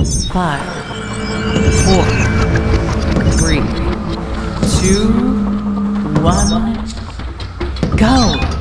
5, 4, 3, 2, 1, go!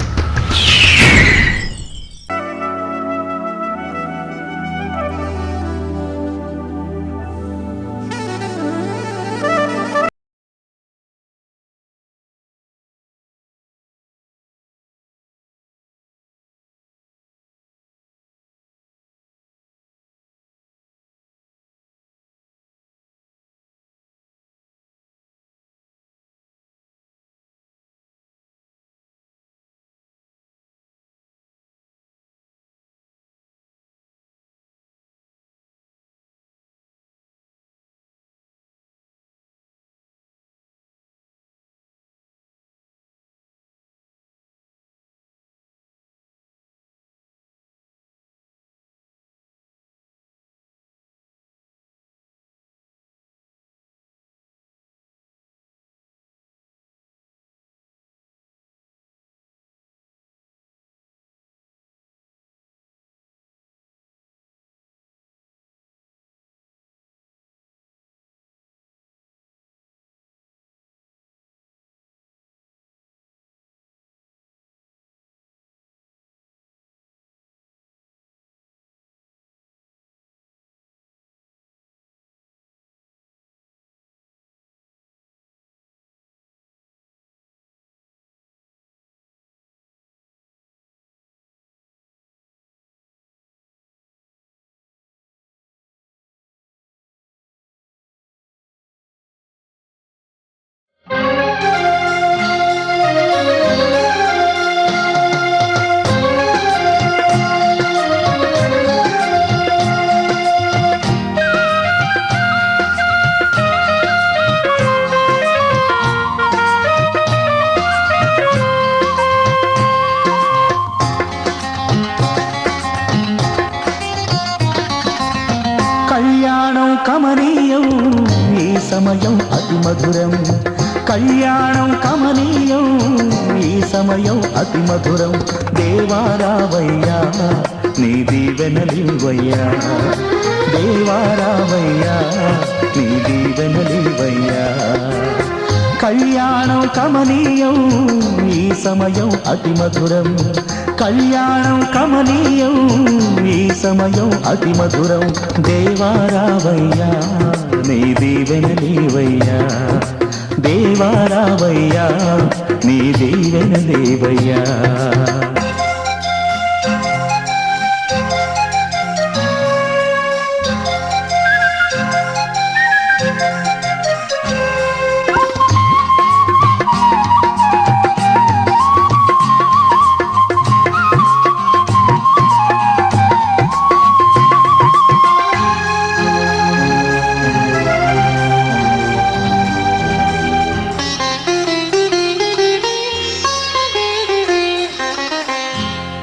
కమనీయం ఈ సమయం అతి మధురం కళ్యాణం కమనీయం ఈ సమయం అతి మధురం దేవారావయ్యా నీ దీవెనలివయ్యా దేవారావయ్యా నీ దీవెనలివయ్యా కళ్యాణం కమనీయం ఈ సమయం అతి మధురం కళ్యాణం కమనీయం ఈ సమయం అతి మధురం దేవారావయ్యా నీ దీవెనలివయ్యా దేవారావయ్యా నీ దీవెనలివయ్యా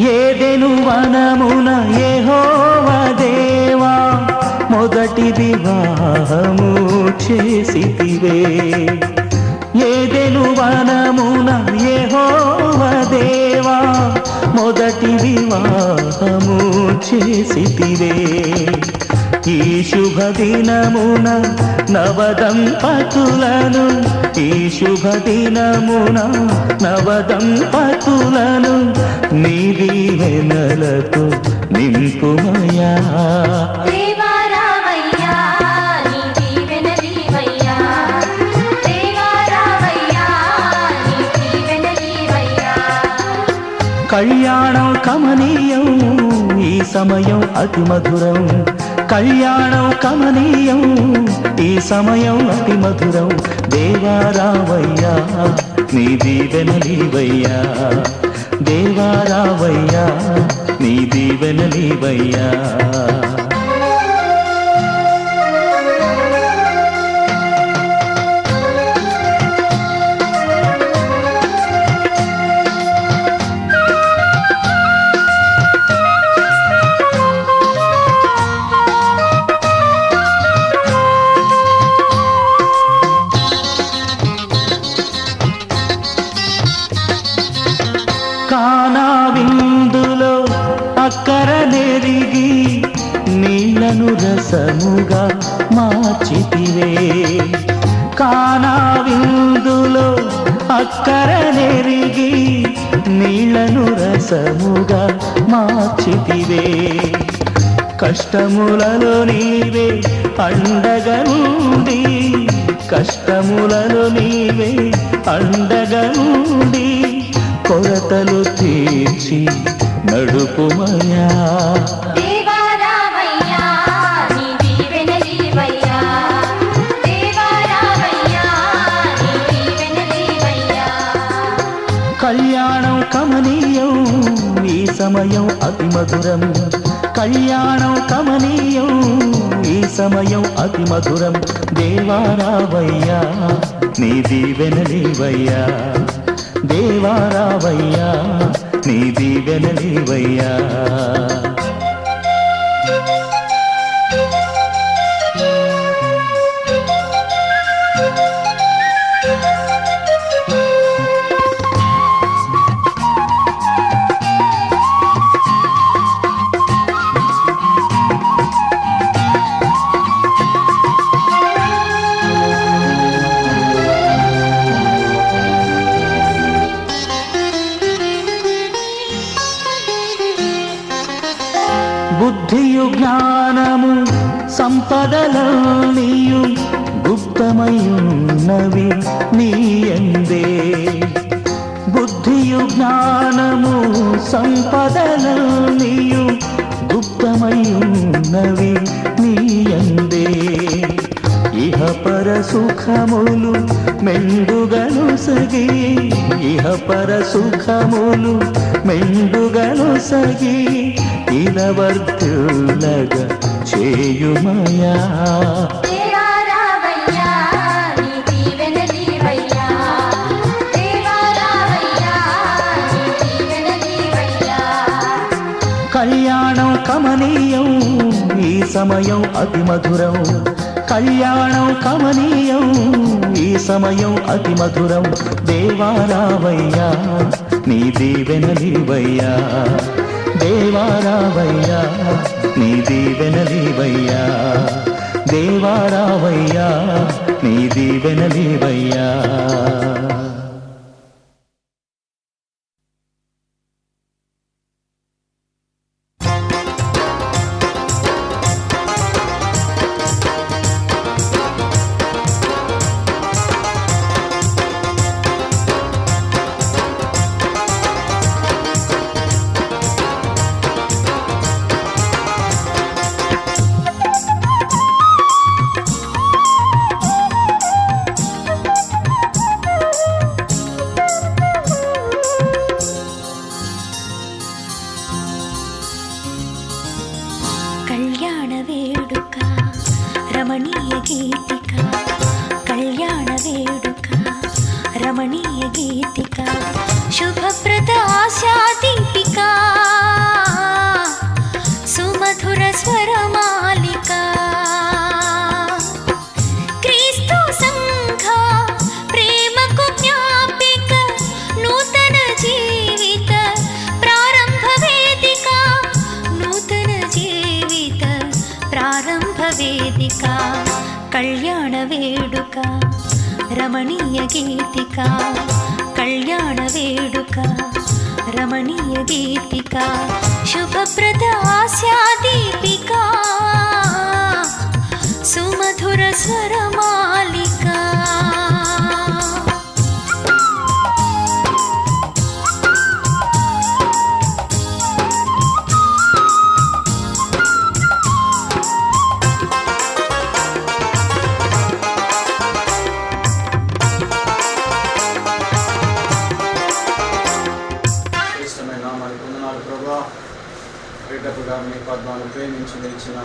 ఏదెను వనమున యెహోవా దేవా మొదటి వివాహము చేసితివే ఏదెను వనమున యెహోవా దేవా మొదటి వివాహము చేసితివే ఈ శుభ దినమున నవదంపతులను ఈ శుభ దినమున నవదంపతులను నీ దీవెనలతో నింపుమయ్యా దేవారావయ్యా నీ దీవెనలివయ్యా దేవారావయ్యా నీ దీవెనలివయ్యా కళ్యాణం కమనీయం ఈ సమయం అతి మధురం కళ్యాణం కమనీయం ఈ సమయం అతి మధురం దేవారావయ్యా నీ దీవెనలివయ్యా దేవారావయ్యా నీ దీవెనలివయ్యా కానా విందులో అక్కర నెరిగి రసముగా మార్చితివే. కానా విందులో అక్కర నెరిగి నీళ్లను రసముగా మార్చితివే. కష్టములలో నీవే అండగా నుండి, కష్టములలో నీవే అండగా నుండి కొరతలు తీర్చి నడుపుమయా. దేవా రామయ్యా నీ దీవెనలీవయ్యా, దేవా రామయ్యా నీ దీవెనలీవయ్యా. కళ్యాణం కమనీయం ఈ సమయం అతి మధురం, కళ్యాణం కమనీయం ఈ సమయం అతి మధురం. దేవా రావయ్యా నీ దీవెనలీవయ్యా, దేవా రావయ్యా నీ దీవెనలీవయ్యా. బుద్ధియు జ్ఞానము సంపదలన్నీయు గుప్తమయున్నవి నీయందే. బుద్ధియు జ్ఞానము సంపదలన్నీయు గుప్తమయున్నవి నీయందే. ఇహ పర సుఖములు మెండుగను సగి, ఇహ పర సుఖములు మెండుగను సగి ఇలవర్తులగా చేయుమయా. దేవా రామయ్యా నీ దీవెనలీవయ్యా, దేవా రామయ్యా నీ దీవెనలీవయ్యా. కళ్యాణం కమనీయం ఈ సమయం అతి మధురం, కళ్యాణం కమనీయం ఈ సమయం అతి మధురం. దేవా రావయ్యా నీ దీవెనలీవయ్యా, దేవా రావయ్యా నీ దీవెనలీవయ్యా, దేవా రావయ్యా నీ దీవెనలీవయ్యా. కళ్యాణ వేడుక రమణీయ గీతిక, కళ్యాణ వేడుక రమణీయ గీతిక, శుభప్రద ఆశా దీపిక, సుమధుర స్వరమాలిక. క్రీస్తు సంఘ ప్రేమకు జ్ఞాపిక, నూతన జీవిత ప్రారంభ వేదిక, నూతన జీవిత ప్రారంభ వేదిక. కళ్యాణ వేడుక రమణీయ గీతిక, కళ్యాణ వేడుక రమణీయ గీతిక, శుభప్రద ఆశా దీపిక, సుమధుర స్వరమాలిక. మీ పద్మాను ప్రేమించి నిలిచిన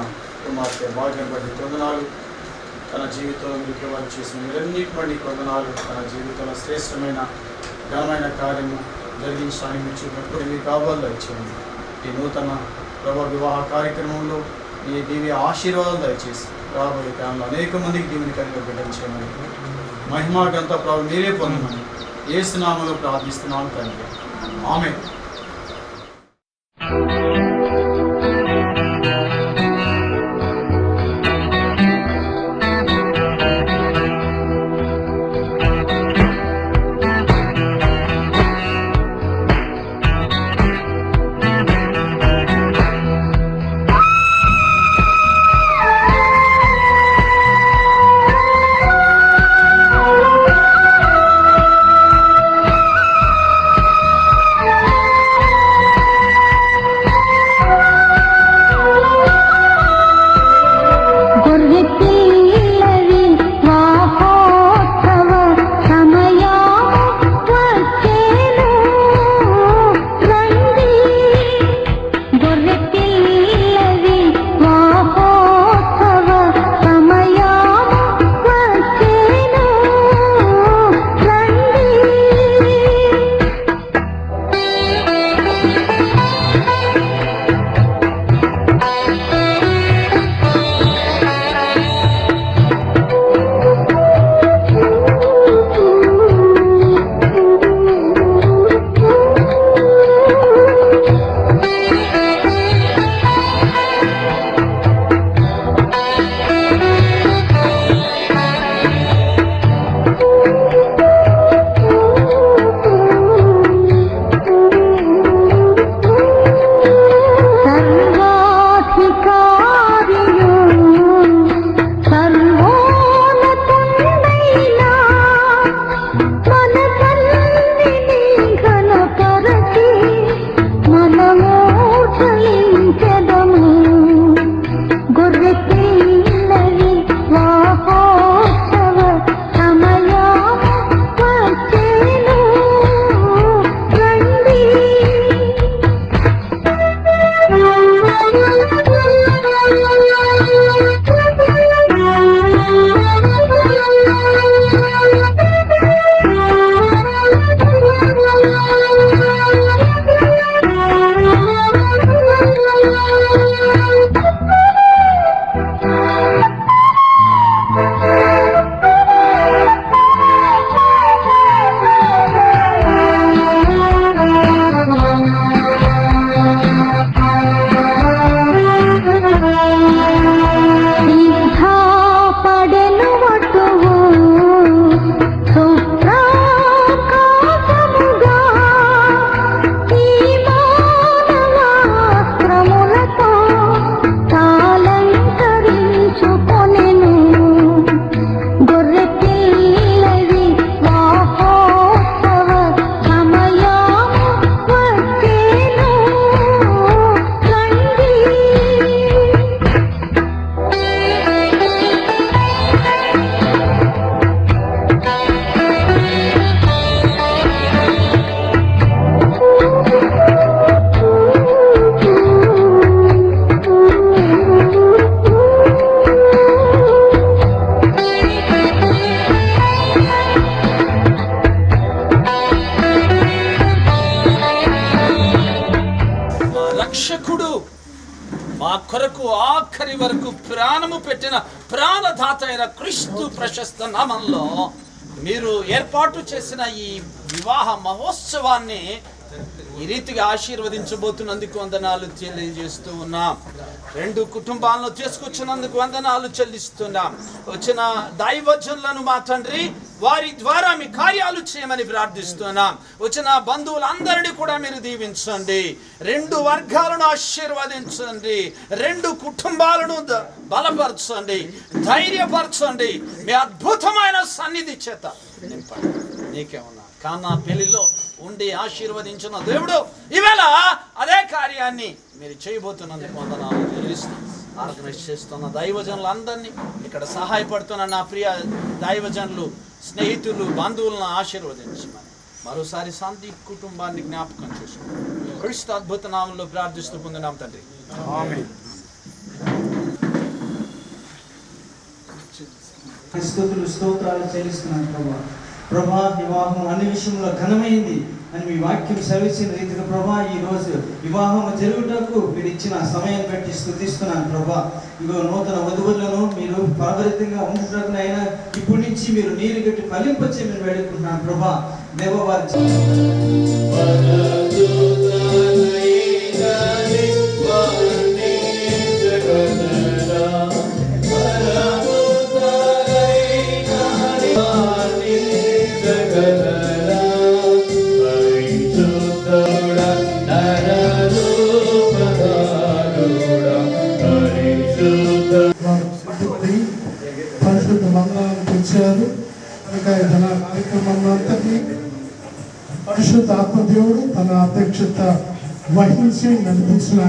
కుమార్తె భాగ్యం బట్టి కొందనాలు. తన జీవితంలో మీరు ప్రభావం చేసిన మీరన్నిటి బట్టి కొందనాలు. తన జీవితంలో శ్రేష్టమైన ఘనమైన కార్యము జరిగించడానికి మీరు చూపినప్పుడు మీ కావాలో ఇచ్చేయండి. ఈ నూతన ప్రభా వివాహ కార్యక్రమంలో మీ దివ్య ఆశీర్వాదాలు దయచేసి రాబోయే కాలంలో అనేక మందికి దీవిని కలిగి బిడ్డించమని, మహిమా గంత ప్రభు మీరే పొందమని యేసు నామములో ప్రార్థిస్తున్నాను తండ్రి. ఆమేన్. ప్రాణము పెట్టిన ప్రాణదాత అయిన క్రీస్తు ప్రశస్త నామంలో మీరు ఏర్పాటు చేసిన ఈ వివాహ మహోత్సవాన్ని ఈ రీతిగా ఆశీర్వదించబోతున్నందుకు వందనాలు తెలియజేస్తూ ఉన్నాం. 2 కుటుంబాలను తీసుకొచ్చినందుకు వందనాలు చెల్లిస్తున్నాం. వచ్చిన దైవజనులను మా తండ్రి వారి ద్వారా మీ కార్యాలు చేయమని ప్రార్థిస్తున్నాం. వచ్చిన బంధువులందరినీ కూడా మీరు దీవించండి. 2 వర్గాలను ఆశీర్వదించండి. 2 కుటుంబాలను బలపరచండి, ధైర్యపరచండి. మీ అద్భుతమైన సన్నిధి చేత నింపండి. నీకేమన్నా కానా పెళ్లిలో ఉండి ఆశీర్వదించిన దేవుడు ఈవేళ అదే కార్యాన్ని మీరు చేయబోతున్నందుకు వందనాలు చెల్లిస్తూ ఆర్గనైజ్ చేస్తున్న దైవజనులందరినీ, ఇక్కడ సహాయపడుతున్న నా ప్రియ దైవజనులు, స్నేహితులు, బంధువులను ఆశీర్వదించమని మరోసారి శాంతి కుటుంబాన్ని జ్ఞాపకం చేసుకుని క్రీస్తు అద్భుత నామంలో ప్రార్థిస్తూ పొందినాం తండ్రి, ఆమేన్. స్తోత్రాలు చెల్లిస్తున్నాను ప్రభా. వివాహం అన్ని విషయంలో ఘనమైంది అని మీ వాక్యం సెలవిచ్చిన రీతిగా ప్రభా, ఈ రోజు వివాహం జరుగుటకు మీరు ఇచ్చిన సమయాన్ని బట్టి స్తుతిస్తున్నాను ప్రభా. ఇగో నూతన వధువులను మీరు ఫలభరితంగా ఉంటున్నైనా ఇప్పటి నుంచి మీరు నీరు గట్టి ఫలింపచ్చే మీరు వేడుకుంటున్నాను ప్రభా. దేవవారి పరిశుద్ధ మందనాన్ని పెంచారు కనుక తన కార్యక్రమంలో అంతటి పరిశుద్ధ ఆత్మదేవుడు తన అధ్యక్షత వహించి నడిపించిన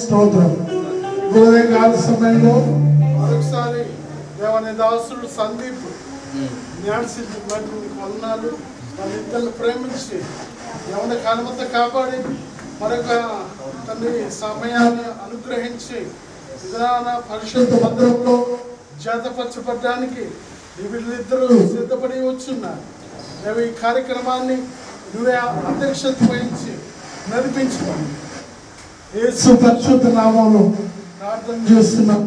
స్తోత్రం. ఉదయకాల సమయంలో మరొకసారి దేవాని దాసుడు సందీప్ జ్ఞానసిద్ధి వందనాలు. వాళ్ళిద్దరిని ప్రేమించి యవన కాలమంతా కాపాడి మరొక తల్లి సమయాన్ని అనుగ్రహించి విధాన పరిశుద్ధ మందిరంలో చేతపరచబడ్డానికి వీళ్ళిద్దరూ సిద్ధపడి వచ్చున్నారు. మేము ఈ కార్యక్రమాన్ని నువ్వే అధ్యక్షత వహించి నడిపించుకోండి. యేసు పరిశుద్ధ నామములో ప్రార్థన చేస్తున్నాం.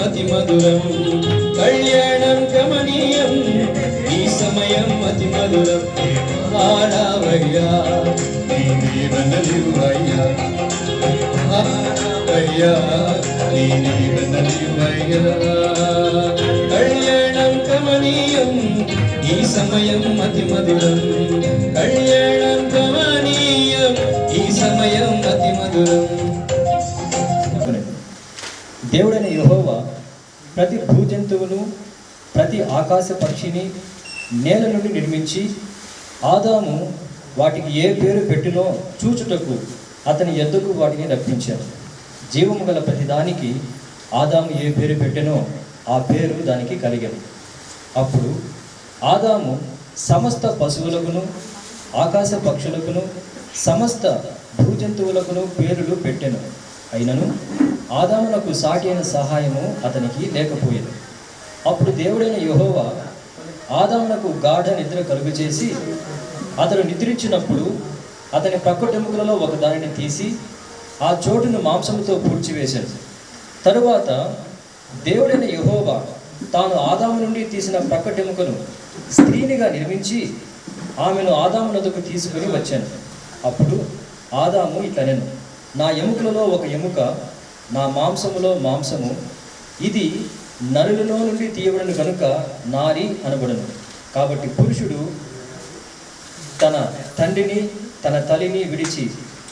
అతి మధురం కళ్యాణం గమనీయం ఈ సమయం అతి మధురం ఆరావయ్యా నీ దీవెనలివ్వయ్యా ఆరావయ్యా నీ దీవెనలివ్వయ్యా కళ్యాణం గమనీయం ఈ సమయం అతి మధురం కళ్యాణం గమనీయం ఈ సమయం అతి మధురం. దేవుడైన యెహోవా ప్రతి భూజంతువును ప్రతి ఆకాశ పక్షిని నేల నుండి నిర్మించి ఆదాము వాటికి ఏ పేరు పెట్టినో చూచుటకు అతని యొద్దకు వాటిని రప్పించాడు. జీవము గల ప్రతిదానికి ఆదాము ఏ పేరు పెట్టినో ఆ పేరు దానికి కలిగను. అప్పుడు ఆదాము సమస్త పశువులకును ఆకాశ పక్షులకును సమస్త భూజంతువులకును పేర్లు పెట్టెను. అయినను ఆదామునకు సాటి అయిన సహాయము అతనికి లేకపోయేది. అప్పుడు దేవుడైన యెహోవా ఆదామునకు గాఢ నిద్ర కలుగజేసి అతడు నిద్రించినప్పుడు అతని ప్రక్కటెముకలలో ఒక దానిని తీసి ఆ చోటును మాంసముతో పూడ్చివేశాడు. తరువాత దేవుడైన యెహోవా తాను ఆదాము నుండి తీసిన ప్రక్కటెముకను స్త్రీనిగా నిర్మించి ఆమెను ఆదాము నొద్దకు తీసుకుని వచ్చాను. అప్పుడు ఆదాము ఇట్లనెను, నా ఎముకలలో ఒక ఎముక, నా మాంసములో మాంసము, ఇది నరులలో నుండి తీయబడిన కనుక నారి అనబడును. కాబట్టి పురుషుడు తన తండ్రిని తన తల్లిని విడిచి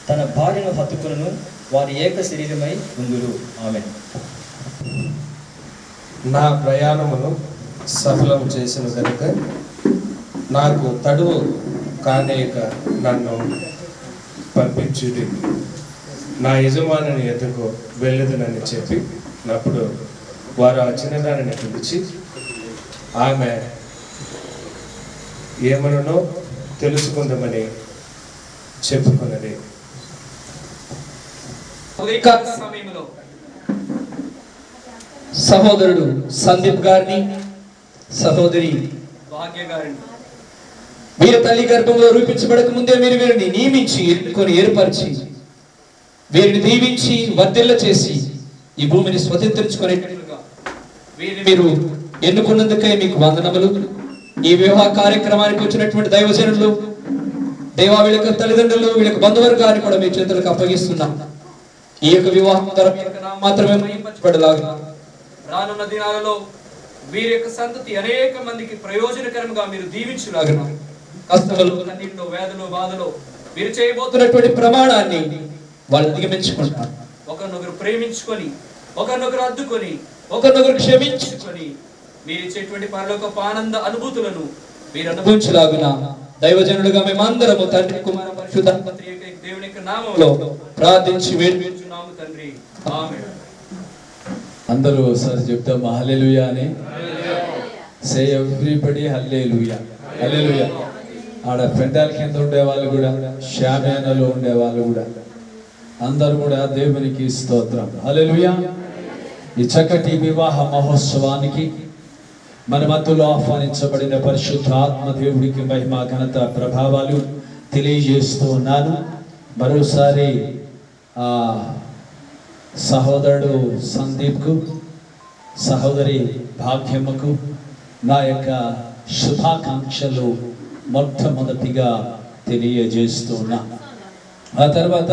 తన భార్యను హత్తుకును, వారి ఏక శరీరమై ఉందురు. ఆమేన్. నా ప్రయాణమును సఫలం చేసిన కనుక నాకు తడువు కానేక నన్ను పంపించుడి, నా యజమానుని ఎదుకు వెళ్ళదునని చెప్పి అప్పుడు వారు ఆ చిన్నదానిని పిలిచి ఆమె ఏమనో తెలుసుకుందామని చెప్పుకున్నది. సమయంలో సహోదరుడు సందీప్ గారిని, సహోదరి భాగ్య గారిని వీరి తల్లి గర్భంలో రూపించబడక ముందే మీరు వీరిని నియమించి ఎన్నుకొని ఏర్పరిచి వీరిని దీవించి వర్ధిల్ల చేసి ఈ భూమిని స్వతంత్రించుకునేటట్లుగా వీరిని మీరు ఎన్నుకున్నందుకై మీకు వందనములు. ఈ వివాహ కార్యక్రమానికి వచ్చినటువంటి దైవజనులు, దేవా వీళ్ళ తల్లిదండ్రులు, వీళ్ళ బంధువర్గాన్ని కూడా మీ చేతులకు అప్పగిస్తున్నాం. ఈ యొక్క వివాహం ద్వారా మాత్రమే మహింపరచబడలాగా రానున్న దినాలలో వీరి యొక్క సంతతి అనేక మందికి ప్రయోజనకరంగా మీరు దీవించులాగా కష్టములు, కన్నీళ్ళు, వేదలు, బాధలు మీరు చేయబోతున్నటువంటి ప్రమాణాన్ని వాళ్ళు అధిగమించుకుంటారు. ఒకరినొకరు ప్రేమించుకొని, ఒకరినొకరు అద్దుకొని, ఒకరినొకరు క్షమించుకొని మీరు ఇచ్చేటువంటి పరలోకపు ఆనంద అనుభూతులను మీరు అనుభవించలాగున దైవజనులుగా మేమందరము తండ్రి, కుమార, పరిశుద్ధాత్మ దేవుని యొక్క నామములో ప్రార్థించి వేడుకుంటున్నాము తండ్రి. ఆమేన్. అందరూ ఒకసారి చెప్తాం హల్లెలూయా అని. సే ఎవ్రీబడి హల్లెలూయా, హల్లెలూయా. ఆడ పెండాల కింద ఉండే వాళ్ళు కూడా, షామియానాలో ఉండే వాళ్ళు కూడా అందరూ కూడా దేవునికి స్తోత్రం, హల్లెలూయా. ఈ చక్కటి వివాహ మహోత్సవానికి మన మధ్యలో ఆహ్వానించబడిన పరిశుద్ధాత్మ దేవుడికి మహిమ, ఘనత, ప్రభావాలు తెలియజేస్తూ ఉన్నాను. మరోసారి సహోదరుడు సందీప్కు, సహోదరి భాగ్యమ్మకు నా యొక్క శుభాకాంక్షలు మొట్టమొదటిగా తెలియజేస్తున్నా. ఆ తర్వాత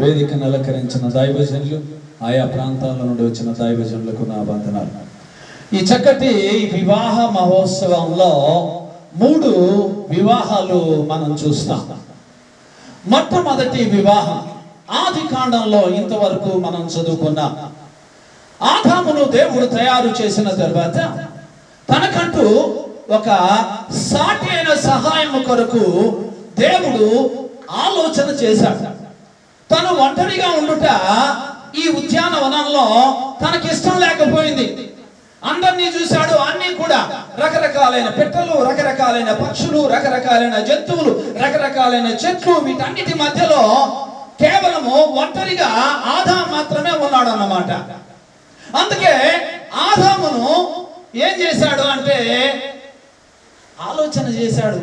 వేదికను అలంకరించిన దైవజనులు, ఆయా ప్రాంతాల నుండి వచ్చిన దైవజనులకు నా వందనాలు. ఈ చక్కటి వివాహ మహోత్సవంలో 3 వివాహాలు మనం చూస్తాం. మొట్టమొదటి వివాహం ఆది కాండంలో ఇంతవరకు మనం చదువుకున్నాం. ఆదామును దేవుడు తయారు చేసిన తర్వాత తనకంటూ ఒక సాటి అయిన సహాయం కొరకు దేవుడు ఆలోచన చేశాడు. తను ఒంటరిగా ఉండుట ఈ ఉద్యానవనంలో తనకిష్టం లేకపోయింది. అందరినీ చూశాడు, అన్ని కూడా రకరకాలైన పెట్టలు, రకరకాలైన పక్షులు, రకరకాలైన జంతువులు, రకరకాలైన చెట్లు, వీటన్నిటి మధ్యలో కేవలము ఒంటరిగా ఆదాము మాత్రమే ఉన్నాడు అన్నమాట. అందుకే ఆదామును ఏం చేశాడు అంటే ఆలోచన చేశాడు.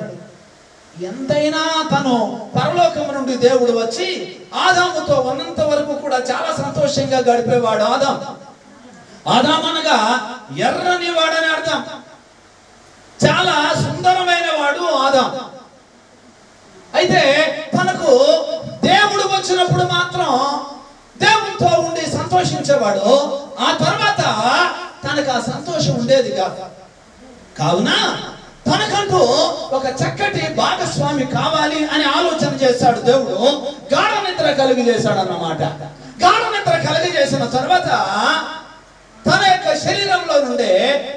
ఎంతైనా తను పరలోకం నుండి దేవుడు వచ్చి ఆదాముతో ఉన్నంత వరకు కూడా చాలా సంతోషంగా గడిపేవాడు ఆదాం అనగా ఎర్రని వాడని అర్థం. చాలా సుందరమైన వాడు ఆదాం. అయితే తనకు దేవుడు వచ్చినప్పుడు మాత్రం దేవునితో ఉండి సంతోషించేవాడు. ఆ తర్వాత తనకు ఆ సంతోషం ఉండేది కాదు. కావున తనకంటూ ఒక చక్కటి భాగస్వామి కావాలి అని ఆలోచన చేశాడు దేవుడు. గాఢ నిద్ర కలుగజేశాడు అన్నమాట. గాఢ నిద్ర కలుగజేసిన తర్వాత తన యొక్క శరీరంలో నుండే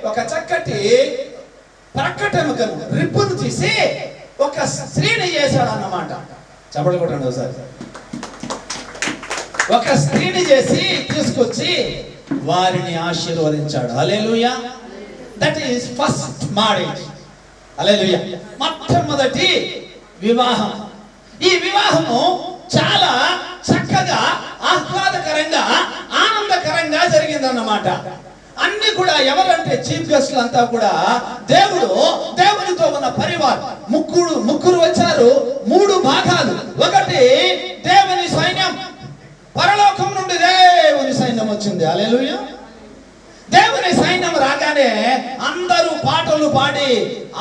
ఒక చక్కటి ప్రక్కటెముకను రిప్పును తీసి ఒక స్త్రీని చేశాడు అన్నమాట. చెప్పలు కొట్టండి ఒకసారి. ఒక స్త్రీని చేసి తీసుకొచ్చి వారిని ఆశీర్వదించాడు. హల్లెలూయా. That is first marriage. హల్లెలూయా. మొట్టమొదటి వివాహం. ఈ వివాహము చాలా చక్కగా ఆహ్లాదకరంగా ఆనందకరంగా జరిగిందన్నమాట. అన్ని కూడా ఎవరంటే చీఫ్ గెస్ట్లు అంతా కూడా దేవునితో ఉన్న పరివారం. ముగ్గురు వచ్చారు. 3 భాగాలు. ఒకటి దేవుని సైన్యం, పరలోకం నుండి దేవుని సైన్యం వచ్చింది. హల్లెలూయా. దేవుని సైన్యం రాగానే అందరూ పాటలు పాడి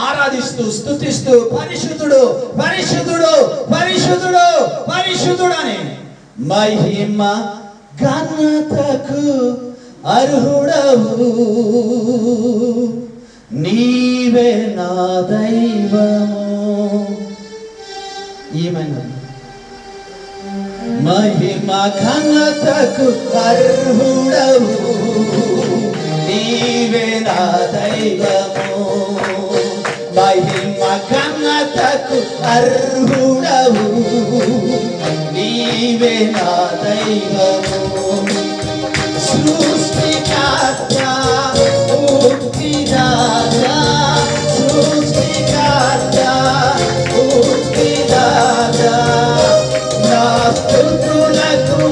ఆరాధిస్తూ స్తుతిస్తూ పరిశుద్ధుడు పరిశుద్ధుడు పరిశుద్ధుడు పరిశుద్ధుడు అని మహిమ ఘనతకు అర్హుడవు నీవే నా దైవము. ఏమైనా మహిమ ఘనతకు అర్హుడవు నీవే నా దైవము. మహిమ ఘనతకు అర్హుడవు నీవే నా దైవము. సృష్టికర్త ముక్తిదాత సృష్టికర్త ముక్తిదాత నా స్తుతులకు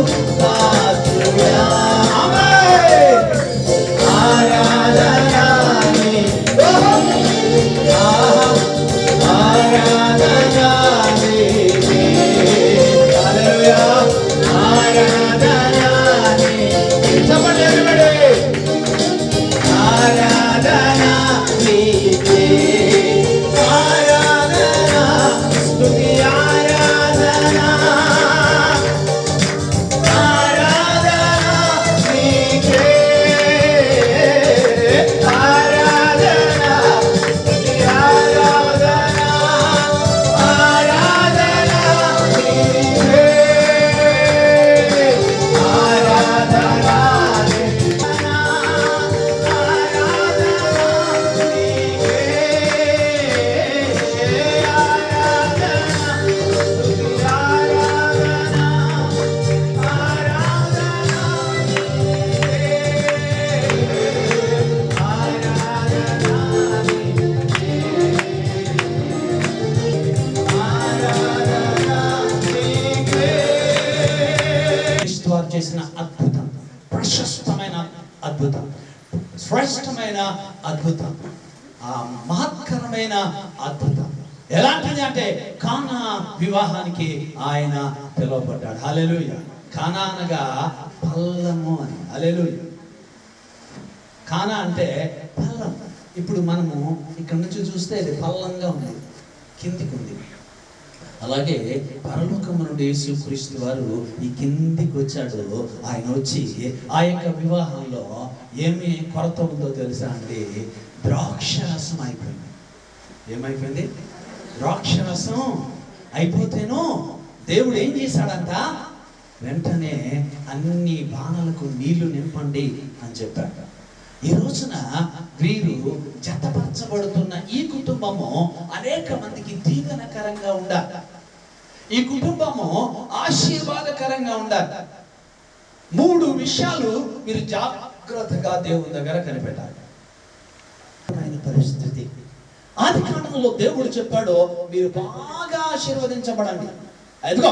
పాత్రుడా. ఆరాధన నీకే, ఆరాధన నీకే. హల్లెలూయా. ఆరాధన నీకే. చెప్పండి everybody. ఆరాధన నీకే, ఆరాధన స్తుతి ఆరాధన చేసిన అద్భుతం, ప్రశస్తమైన అద్భుతం, శ్రేష్టమైన అద్భుతం, మహత్కరమైన అద్భుతం. ఎలాంటిది అంటే కానా వివాహానికి ఆయన పిలువబడ్డాడు. హల్లెలూయా. కానా అనగా పల్లము అని. హల్లెలూయా. కానా అంటే పల్లం. ఇప్పుడు మనము ఇక్కడ నుంచి చూస్తే ఇది పల్లంగా ఉంది, కిందికి ఉంది. అలాగే పరలోకము నుండి యేసుక్రీస్తు వారు ఈ కిందికి వచ్చాడు. ఆయన వచ్చి ఆ యొక్క వివాహంలో ఏమి కొరత ఉందో తెలుసా అండి? ద్రాక్షరసం అయిపోయింది. ఏమైపోయింది? ద్రాక్షరసం అయిపోతేను దేవుడు ఏం చేశాడంట? వెంటనే అన్ని బాణలకు నీళ్లు నింపండి అని చెప్పాడు. ఈ రోజున వీరు జతపరచబడుతున్న ఈ కుటుంబము అనేక మందికి దీవెనకరంగా ఉండాలి. ఈ కుటుంబము ఆశీర్వాదకరంగా ఉండాలి. 3 విషయాలు మీరు జాగ్రత్తగా దేవుని దగ్గర కనిపెట్టాలి. పరిస్థితి ఆది కాండంలో దేవుడు చెప్పాడు, మీరు బాగా ఆశీర్వదించబడండి. అదిగో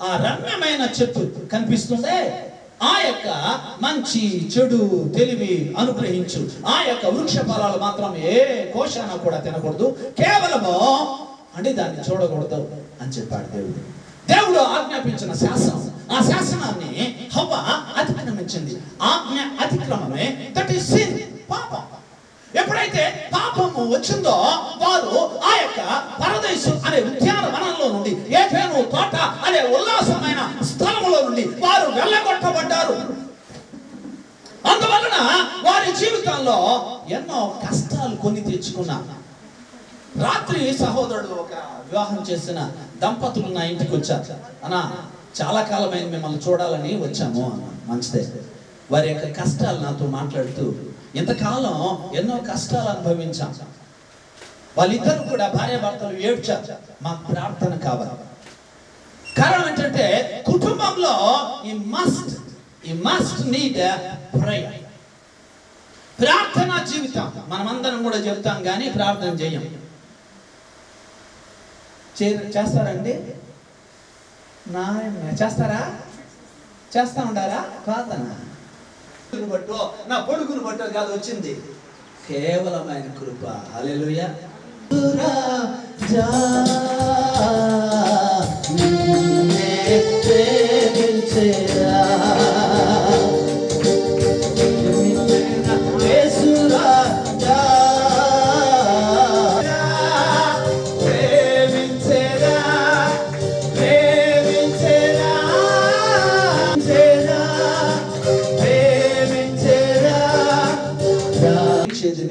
ఆ రమ్యమైన చెట్టు కనిపిస్తుందే, ఆ యొక్క మంచి చెడు తెలివి అనుగ్రహించు ఆ యొక్క వృక్ష ఫలాలు మాత్రం ఏ కోశాన కూడా తినకూడదు, కేవలము అంటే దాన్ని చూడకూడదు అని చెప్పాడు దేవుడు. దేవుడు ఆజ్ఞాపించిన శాసనం, ఆ శాసనాన్ని హవ్వ అతిక్రమించింది. ఆజ్ఞ అతిక్రమమే దట్ ఈస్ సిన్, పాపం. ఎప్పుడైతే పాపము వచ్చిందో వారు ఆ యొక్క పరదేశం అనే ఉద్యానవనంలో నుండి, ఏదైనా తోట అనే ఉల్లాసమైన స్థలములో నుండి వారు వెళ్ళగొట్టబడ్డారు. అందువలన వారి జీవితంలో ఎన్నో కష్టాలు కొని తెచ్చుకున్నారు. రాత్రి సహోదరుడు ఒక వివాహం చేసిన దంపతులు నా ఇంటికి వచ్చారు. అన్నా, చాలా కాలమైన మిమ్మల్ని చూడాలని వచ్చాము అన్న. మంచిదే. వారి యొక్క కష్టాలు నాతో మాట్లాడుతూ, ఇంతకాలం ఎన్నో కష్టాలు అనుభవించాం, వాళ్ళిద్దరు కూడా భార్యాభర్తలు ఏడ్చారు, మాకు ప్రార్థన కావాలి. కారణం ఏంటంటే కుటుంబంలో ఈ మస్ట్ నీడ్ ప్రేయర్, ప్రార్థనా జీవితం. మనమందరం కూడా చెప్తాం కానీ ప్రార్థన చేయం. చేస్తారండి? చేస్తారా? చేస్తా ఉండారా? ప్రార్థన బట్టో నా పొడుగును బట్టో కాదు వచ్చింది, కేవలం ఆయన కృప. హల్లెలూయా.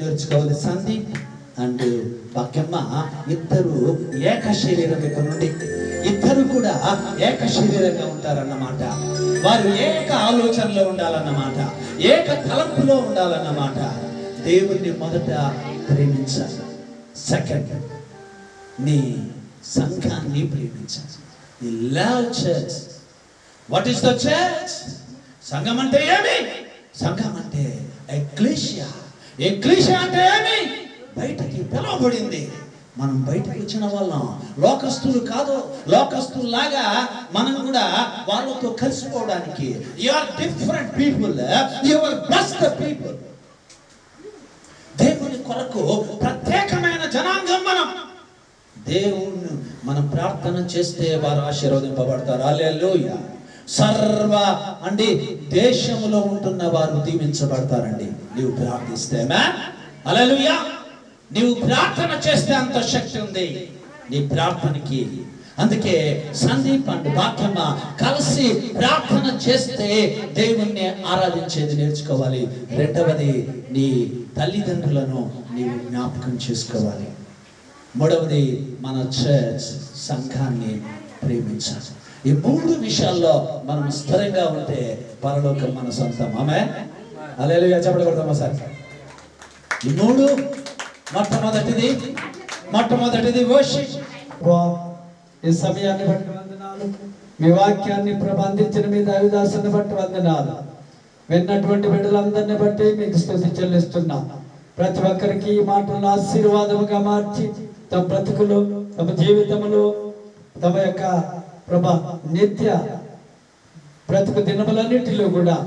నేర్చుకోవాలి. సందీప్ అండ్ భాగ్యమ్మ ఇద్దరు ఏక శరీరం నుండి ఇద్దరు కూడా ఏక శరీరంగా ఉంటారన్నమాట. వారు ఏక ఆలోచనలో ఉండాలన్నమాట, ఏక తలంపులో ఉండాలన్నమాట. దేవుణ్ణి మొదట ప్రేమించాలి. సెకండ్, నీ సంఘాన్ని ప్రేమించాలి. నీ love church. What is the church? సంఘం అంటే ఏమి? సంఘం అంటే ఎక్లీషియా. ఎక్లీషియా అంటే ఏమి? బయటకి పిలవబడింది. మనం బయటకు వచ్చిన వాళ్ళం, లోకస్తులు కాదు. లోకస్తుల్లాగా మనం కూడా వాళ్ళతో కలిసిపోవడానికి. You are different people, you are blessed people. దేవుని కొరకు ప్రత్యేకమైన జనాంగం మనం. దేవుణ్ణి మనం ప్రార్థన చేస్తే వారు ఆశీర్వదింపబడతారు. హల్లెలూయా. సర్వ అంటే దేశంలో ఉంటున్న వారు దీవించబడతారండి నీవు ప్రార్థిస్తే. హల్లెలూయా. నీవు ప్రార్థన చేస్తే అంత శక్తి ఉంది నీ ప్రార్థనకి. అందుకే సందీప్ అండ్ భాగ్యమ్మ కలిసి ప్రార్థన చేస్తే దేవుణ్ణి ఆరాధించేది నేర్చుకోవాలి. రెండవది, నీ తల్లిదండ్రులను నీవు జ్ఞాపకం చేసుకోవాలి. మూడవది, మన చర్చ్ సంఘాన్ని ప్రేమించాలి. ఈ మూడు విషయాల్లో మనం స్థిరంగా ఉంటే పరలోకం మన సొంతం. ఆమేన్. హల్లెలూయా. చెప్పండి కొడతామా సార్? ఈ మూడు, మొట్టమొదటిది వర్షిప్. ఈ సమయాన్ని బట్టి వందనాలు. మీ వాక్యాన్ని ప్రబంధించిన మీ దైవదాసుని బట్టి వందనాలు. విన్నటువంటి బిడ్డలందరిని బట్టి మీకు స్తుతి చెల్లిస్తున్నాం. ప్రతి ఒక్కరికి ఈ మాటలను ఆశీర్వాదముగా మార్చి తమ బ్రతుకులు, తమ జీవితములు, తమ యొక్క నిత్య బ్రతుకు దినములన్నిటిలో కూడా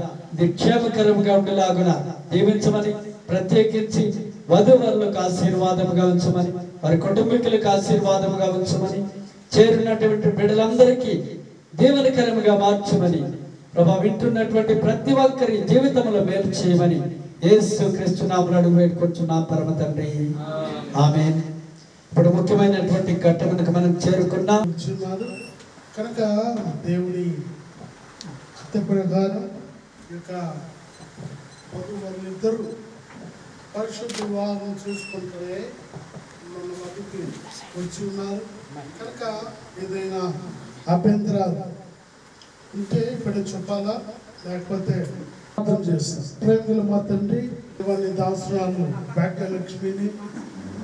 క్షేమకరముగా ఉండేలాగున దీవించమని, ప్రత్యేకించి వధువరులకు ఆశీర్వాదముగా ఉంచమని, వారి కుటుంబీకులకు ఆశీర్వాదముగా ఉంచమని, చేరినటువంటి బిడ్డలందరికీ దీవెనకరముగా మార్చమని ప్రభా, వింటున్నటువంటి ప్రతి ఒక్కరి జీవితంలో మేలు చేయమని యేసు క్రీస్తు నామమున అడుగు వేడుకొంచున్నాం పరమ తండ్రి. ఆమేన్. ఇప్పుడు ముఖ్యమైనటువంటి ఘట్టమునకు మనం చేరుకున్నాం. కనుక దేవుని చిత్త ప్రకారం యొక్క వాళ్ళిద్దరూ పరిశుద్ధ వివాహం చేసుకుంటే మన మధ్యకి వచ్చి ఉన్నారు. కనుక ఏదైనా అభ్యంతరాలు ఉంటే ఇప్పుడు చెప్పాలా, లేకపోతే అర్థం చేస్తాం. ప్రేమికుల మా తండ్రి, దేవాన్ని దాసురాలు భాగ్యలక్ష్మిని,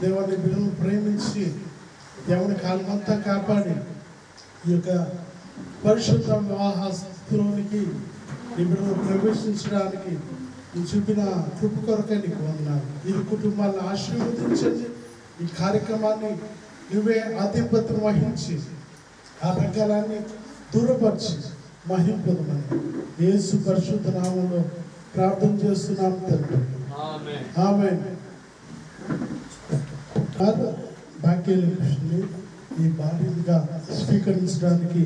దేవాన్ని బిడ్డను ప్రేమించి దేవుని కాలమంతా కాపాడి ఈ యొక్క పరిశుద్ధ వివాహస్థితిలోనికి ఈ బిడ్డను ప్రవేశించడానికి నువ్వు చూపిన కృప కొరకే నీకు వందనాలు. ఈ కుటుంబాన్ని ఆశీర్వదించండి. ఈ కార్యక్రమాన్ని నువ్వే ఆధిపత్యం వహించి ఆ ప్రకారాన్ని దూరపరిచి మహింపదమని యేసు పరిశుద్ధ నామంలో ప్రార్థన చేస్తున్నాం తండ్రి. ఆమేన్. భాగ్యలక్ష్మి ఈ భార్యగా స్వీకరించడానికి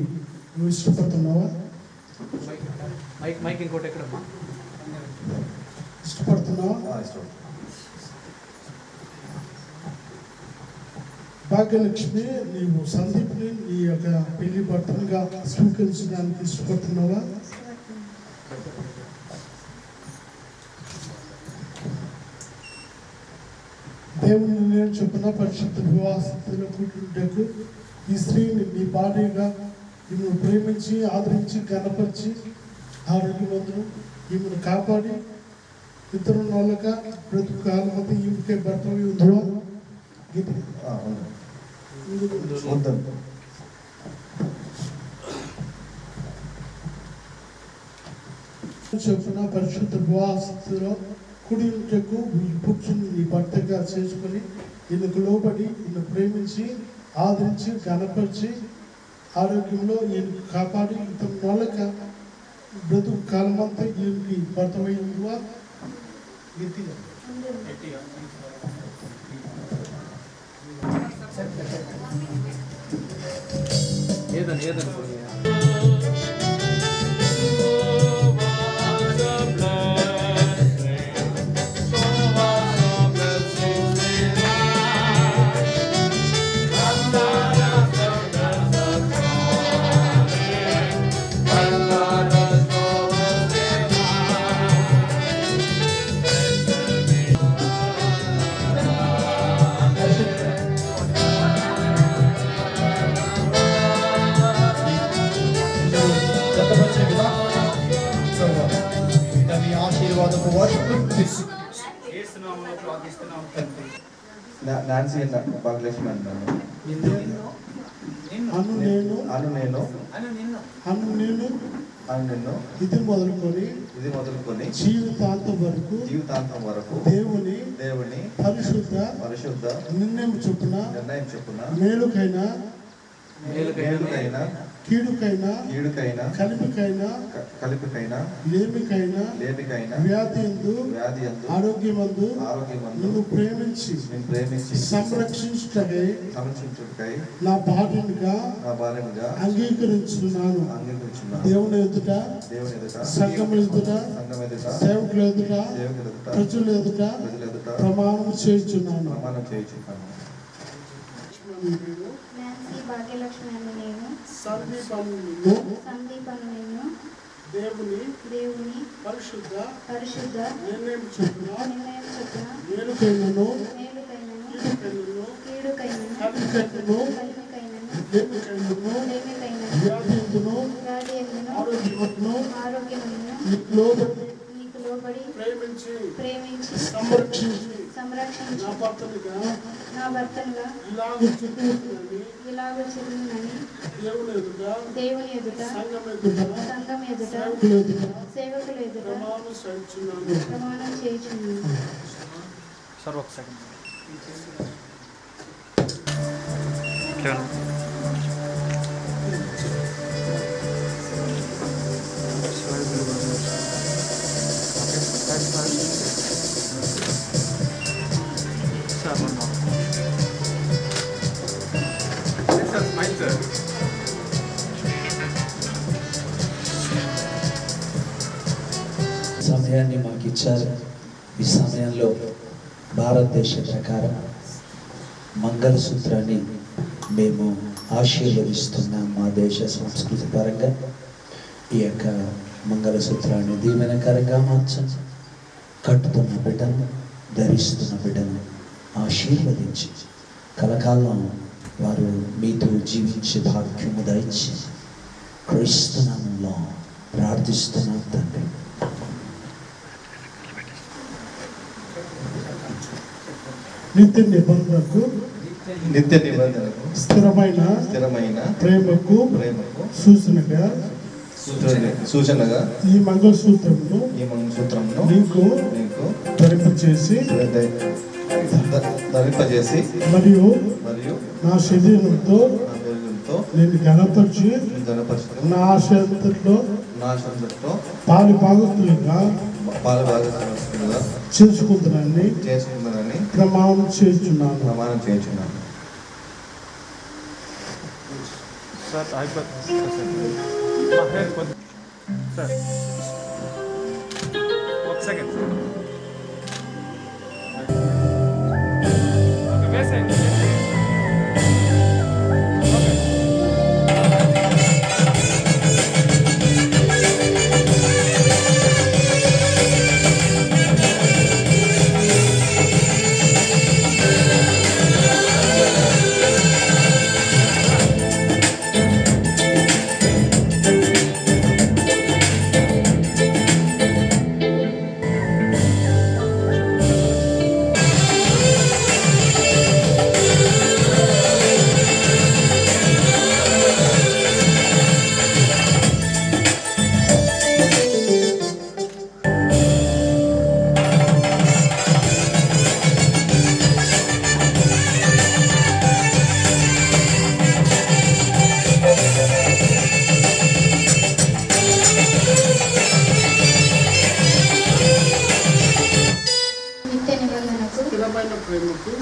నువ్వు ఇష్టపడుతున్నావా? మైక్ ఇంకోటి ఎక్కడమ్మా? ఇష్టపడుతున్నావా? భాగ్యలక్ష్మి, నీవు సందీప్ని నీ యొక్క పెళ్లి భర్తనుగా స్వీకరించడానికి ఇష్టపడుతున్నావా? దేవుని నేను చెప్పిన పరిశుద్ధ వివాహస్థితిలో కూర్చుంటకు ఈ స్త్రీని నీ భార్యగా ఈమెను ప్రేమించి ఆదరించి గణపరిచి ఆరోగ్యవంతులు ఈమెను కాపాడి ఇతరు నోళ్ళక బ్రతుకు కాలమంతా ఈమెకే భర్త ఉందో చెప్పిన పరిశుద్ధ వివాహస్థితిలో కుడికు కూర్చుని నీ భర్తగా చేసుకుని ఈయనకు లోబడి ఈయన ప్రేమించి ఆదరించి గణపరిచి ఆరోగ్యంలో ఈయనకు కాపాడి ఇతని వాళ్ళక బ్రతుకు కాలమంతా ఈయనకి భర్తమైందివా? గట్టిగా ఏదని నాన్సీ భాగ్యలక్ష్మి అంటాను. నేను ఇది మొదలుకొని జీవితాంతం వరకు దేవుని పరిశుద్ధ నిర్ణయం చొప్పున మేలుకైనా కీడుకైనా కలిపికైనా లేమికైనా వ్యాధియందు ఆరోగ్యమందు నిన్ను ప్రేమించి సంరక్షించుటకై నా భార్యగా అంగీకరించున్నాను. దేవుని ఎదుట, సంఘం ఎదుట, సేవకుల ఎదుట, ప్రజల ఎదుట ప్రమాణం చేయుచున్నాను. నాన్సీ భాగ్యలక్ష్మి అని నేను సందీపను నేను దేవుని పరిశుద్ధ నిర్ణయం చొప్పున మేలుకైనను కీడుకైనను కలిమికైనను లేమికైనను ఆరోగ్యమును నీకు లోబడి ప్రేమించి సంరక్షించి నా భర్తనుగా ఇలాగ చెందినని దేవుని ఎదుట, సంఘం ఎదుట, సేవకుల ఎదుట ప్రమాణం చేయుచున్నాను. సార్ ఒక సెకండ్. సమయాన్ని మాకు ఇచ్చారు. ఈ సమయంలో భారతదేశ ప్రకారం మంగళసూత్రాన్ని మేము ఆశీర్వదిస్తున్నాం. మా దేశ సంస్కృతి పరంగా ఈ యొక్క మంగళసూత్రాన్ని దీవెనకరంగా మార్చండి. కట్టుతున్న బిడ్డను, ధరిస్తున్న బిడ్డను ఆశీర్వదించి కలకాలం వారు మీతో జీవించే భాగ్యము దయచి క్రీస్తు నామములో ప్రార్థిస్తున్నాం తండ్రి. నిత్య నిబంధనకు స్థిరమైన ప్రేమకు సూచనగా ఈ మంగళసూత్రమును నీకు ధరింపజేసి మరియు నా శరీరంతో నేను గణపరిచి నా ఆశయంతో పాలు భాగస్తులుగా చేసుకుంటున్నానని ప్రమాణం చేస్తున్నాను. సార్ అయిపోతుంది సార్ ఒక సెకండ్ ఓకే వేసేయండి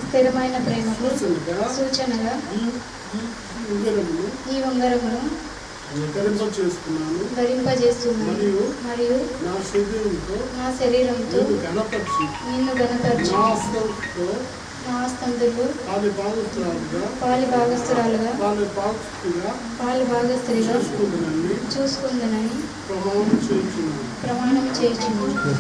స్థిరమైన ప్రేమకు సూచనగా ఈ ఉంగరమును ధరింపజేస్తున్నాను మరియు నా శరీరంతో నిన్ను గణపరచు నా హస్తంతో పాలి భాగస్తురాలుగా చూసుకుందనని ప్రమాణం చేయుచున్నాను.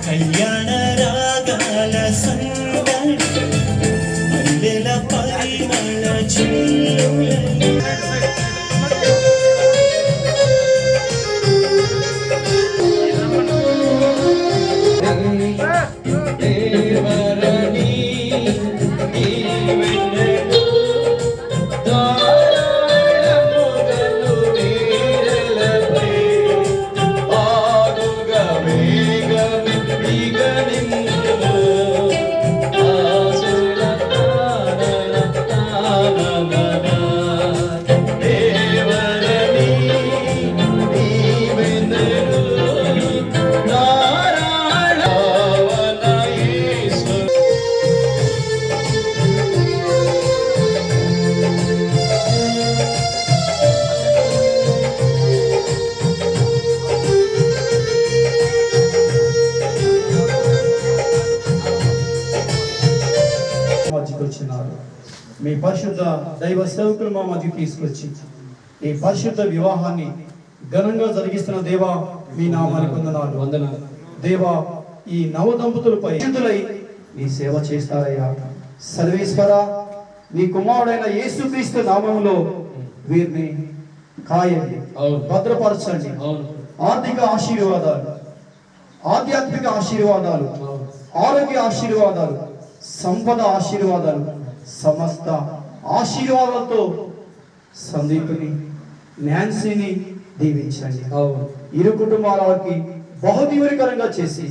కళ్యాణ రాగాల సందడి మల్లెల పరిమళ చిల్లుల మీ పరిశుద్ధ దైవ సేవకులు మా మధ్య తీసుకొచ్చి ఈ పరిశుద్ధ వివాహాన్ని ఘనంగా జరిగిస్తున్న దేవా మీ నామానికి వందనాలు. దేవా ఈ నవ దంపతులపై శుద్ధులై నీ సేవ చేస్తారయ్యా. సర్వేశ్వర నీ కుమారుడైన యేసుక్రీస్తు నామములో వీరిని కాయండి, భద్రపరచండి. ఆర్థిక ఆశీర్వాదాలు, ఆధ్యాత్మిక ఆశీర్వాదాలు, ఆరోగ్య ఆశీర్వాదాలు, సంపద ఆశీర్వాదాలు, సమస్త ఆశీర్వాదాలతో సందీప్ని నాన్సీని దీవించండి. ఇరు కుటుంబాలకి బహుదీవరికరంగా చేసి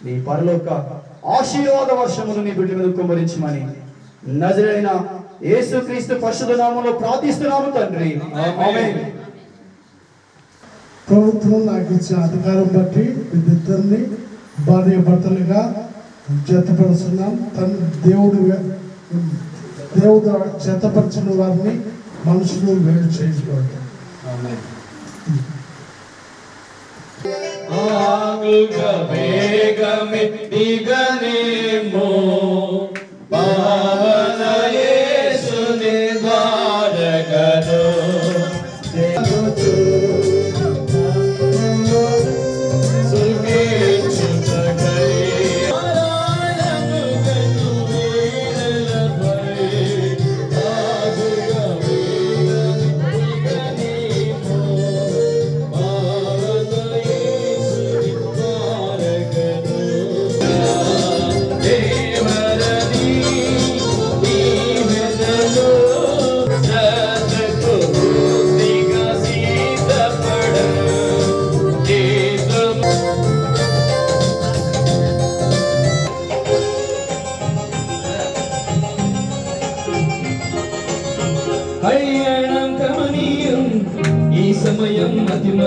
నీ పరలోక ఆశీర్వాద వర్షమును నీ బిడ్డ మీద కుమ్మరించమని నజరైన యేసుక్రీస్తు పరిశుద్ధ నామములో ప్రార్థిస్తున్నాము తండ్రి, ఆమేన్. ప్రభుత్వం నాకు ఇచ్చిన అధికారం బట్టి వీరిద్దరిని భార్య భర్తలుగా జతపరుస్తున్నాం. దేవుడు జతపరిచిన వారిని మనుషులు వేరు చేసుకోండి.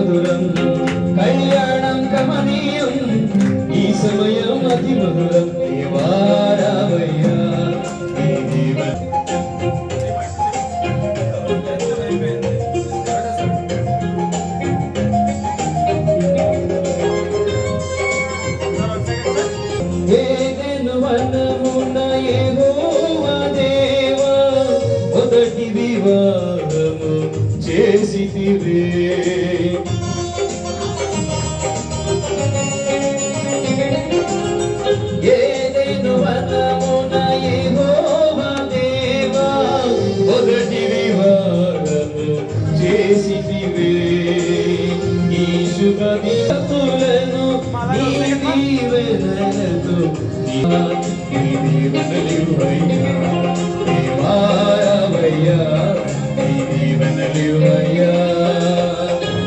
మధురం, కళ్యాణం కమనీయం, ఈ సమయం అతి మధురం. దేవారావయ్యా ఈ దేవ ఏదెను వనమున యెహోవా దేవా మొదటి వివాహము చేసితివే. ఏదెను వనమున యెహోవా దేవా మొదటి వివాహము చేసితివే. ఈ శుభ దినములను నీ దీవెనలతో నీ దీవెనలివ్వయ్యా. దేవారావయ్యా నీ దీవెనలివ్వయ్యా.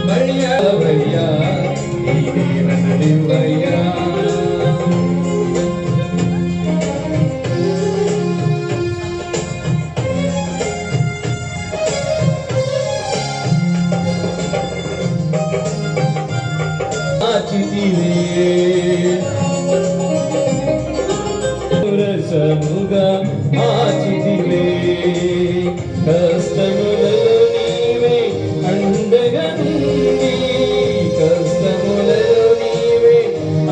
మర్యాదవయ్యా నీ దీవెనలివ్వయ్యా. రసముగా ఆచితివే. కష్టములలో నీవే అండగా నుండి, కష్టములలో నీవే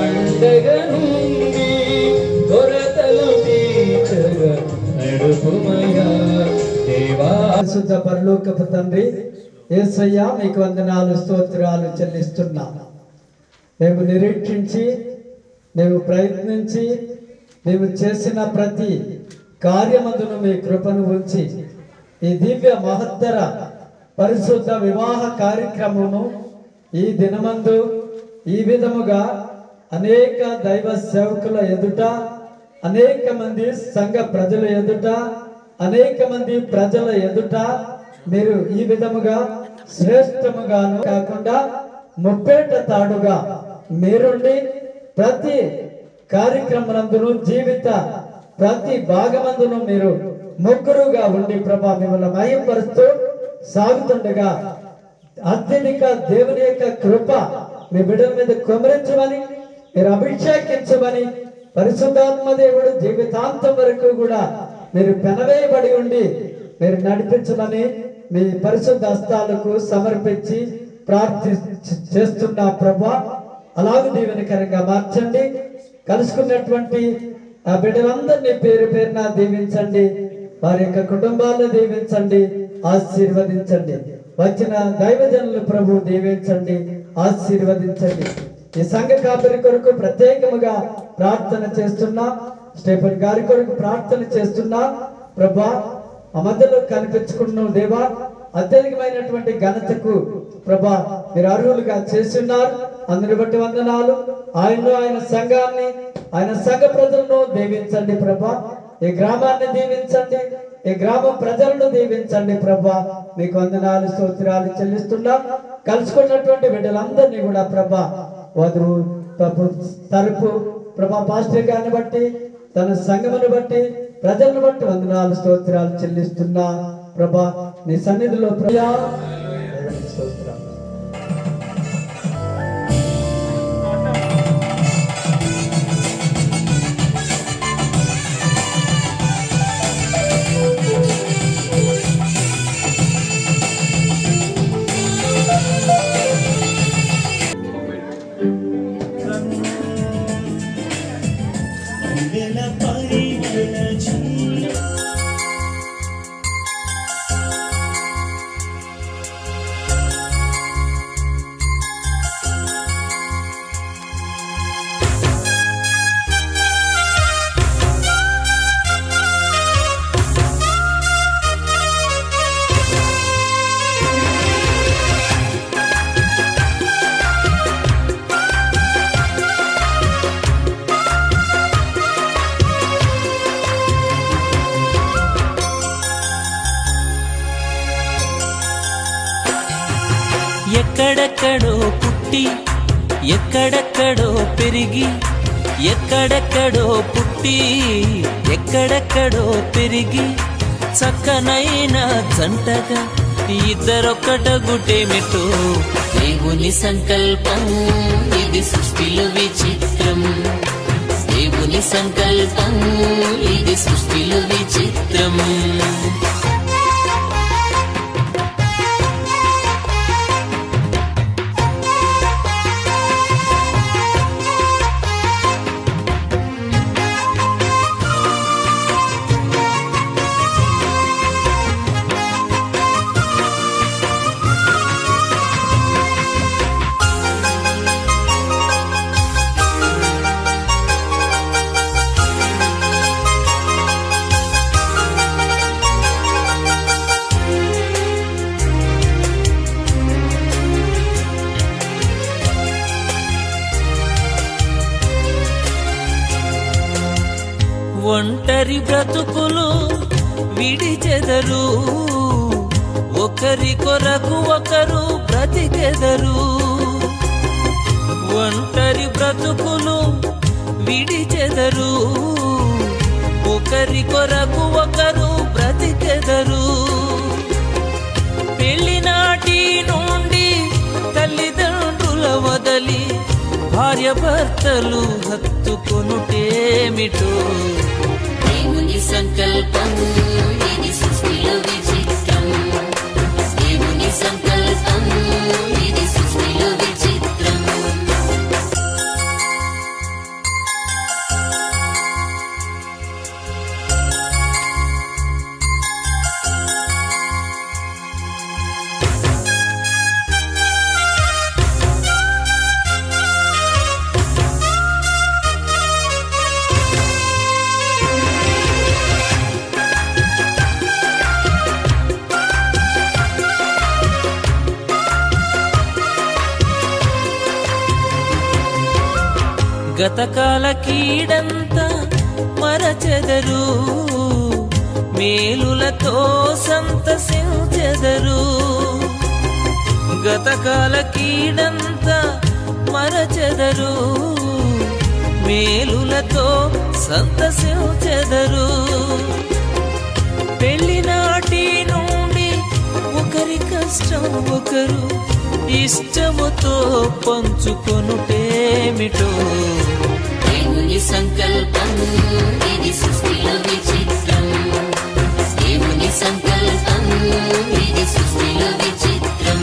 అండగా నుండి, కొరతలు తీర్చగా నడుపుమయ్యా. దేవా పరిశుద్ధ పరలోకపు తండ్రి యేసయ్యా మీకు వందనాలు స్తోత్రాలు చెల్లిస్తున్నాం. మేము నిరీక్షించి, మేము ప్రయత్నించి, మేము చేసిన ప్రతి కార్యమందును మీ కృపను ఉంచి ఈ దివ్య మహత్తర పరిశుద్ధ వివాహ కార్యక్రమము ఈ దినమందు ఈ విధముగా అనేక దైవ సేవకుల ఎదుట, అనేక మంది సంఘ ప్రజల ఎదుట, అనేక మంది ప్రజల ఎదుట మీరు ఈ విధముగా శ్రేష్టముగాను కాకుండా ముప్పేట తాడుగా మీరుండి ప్రతి కార్యక్రమనందును జీవిత ప్రతి భాగమందును మీరు ముగ్గురుగా ఉండి ప్రభా మిమ్మల్ని మహిమపరుస్తూ సాగుతుండగా అత్యధిక దేవుని యొక్క కృప మీ బిడ్డల మీద కుమరించమని, మీరు అభిషేకించమని, పరిశుద్ధాత్మ దేవుడు జీవితాంతం వరకు కూడా మీరు పెనవేయబడి ఉండి మీరు నడిపించమని మీ పరిశుద్ధ హస్తాలకు సమర్పించి చేస్తున్న ప్రభా అలాగే దీవెనకరంగా మార్చండి. కలుసుకున్నటువంటి ఆ బిడ్డలందరినీ పేరు పేరున దీవించండి. వారి యొక్క కుటుంబాలను దీవించండి, ఆశీర్వదించండి. వచ్చిన దైవజనులు ప్రభు దీవించండి, ఆశీర్వదించండి. ఈ సంఘ కాపరి కొరకు ప్రత్యేకముగా ప్రార్థన చేస్తున్నా, స్టెఫెన్ గారి కొరకు ప్రార్థన చేస్తున్నా. ప్రభా ఆ మధ్యలో కనిపించుకున్న దేవా అత్యధికమైనటువంటి ఘనతకు ప్రభా మీరు అర్హులుగా చేస్తున్నారు. అందుని బట్టి వందనాలు. ఆయన్ను, ఆయన సంఘాన్ని, ఆయన సంఘ ప్రజలను దీవించండి ప్రభా. ఈ గ్రామాన్ని దీవించండి, ఈ గ్రామ ప్రజలను దీవించండి ప్రభా. మీకు వందనాలు స్తోత్రాలు చెల్లిస్తున్నాం. కలుసుకున్నటువంటి బిడ్డలందరినీ కూడా ప్రభా వధువు తరపు ప్రభా పాస్టర్ గారిని బట్టి, తన సంఘమును బట్టి, ప్రజలను బట్టి వందనాలు స్తోత్రాలు చెల్లిస్తున్నా ప్రభా. నీ సన్నిధిలో ప్రభా స్తోత్రాలు. ఎక్కడెక్కడో పుట్టి ఎక్కడెక్కడో పెరిగి, ఎక్కడెక్కడో పుట్టి ఎక్కడెక్కడో పెరిగి, చక్కనైన జంటగా ఇద్దరొక్కట గుటేమిటో దేవుని సంకల్పం ఇది సృష్టిలో విచిత్రం, దేవుని సంకల్పం ఇది సృష్టిలో విచిత్రం. ఒంటరి బ్రతుకులు విడిచెదరు, ఒకరి కొరకు ఒకరు బ్రతికెదరు. ఒంటరి బ్రతుకులు విడిచెదరు, ఒకరి కొరకు ఒకరు బ్రతికెదరు. పెళ్లినాటి నుండి తల్లిదండ్రుల వదలి భార్య భర్తలు హత్తుకొనుటేమిటో. దేవుని సంకల్పం ఇది సృష్టిలో విచిత్రం, దేవుని సంకల్పం ఇది సృష్టిలో విచిత్రం. గతకాల కీడంతా మరచెదరు, మేలులతో సంతసించెదరు. గతకాల కీడంతా మరచెదరు, మేలులతో సంతసించెదరు. పెళ్లినాటి నుండి ఒకరి కష్టం ఒకరు ఇష్టముతో పంచుకొనుటేమిటో. దేవుని సంకల్పం ఇది సృష్టిలో విచిత్రం, దేవుని సంకల్పం ఇది సృష్టిలో విచిత్రం.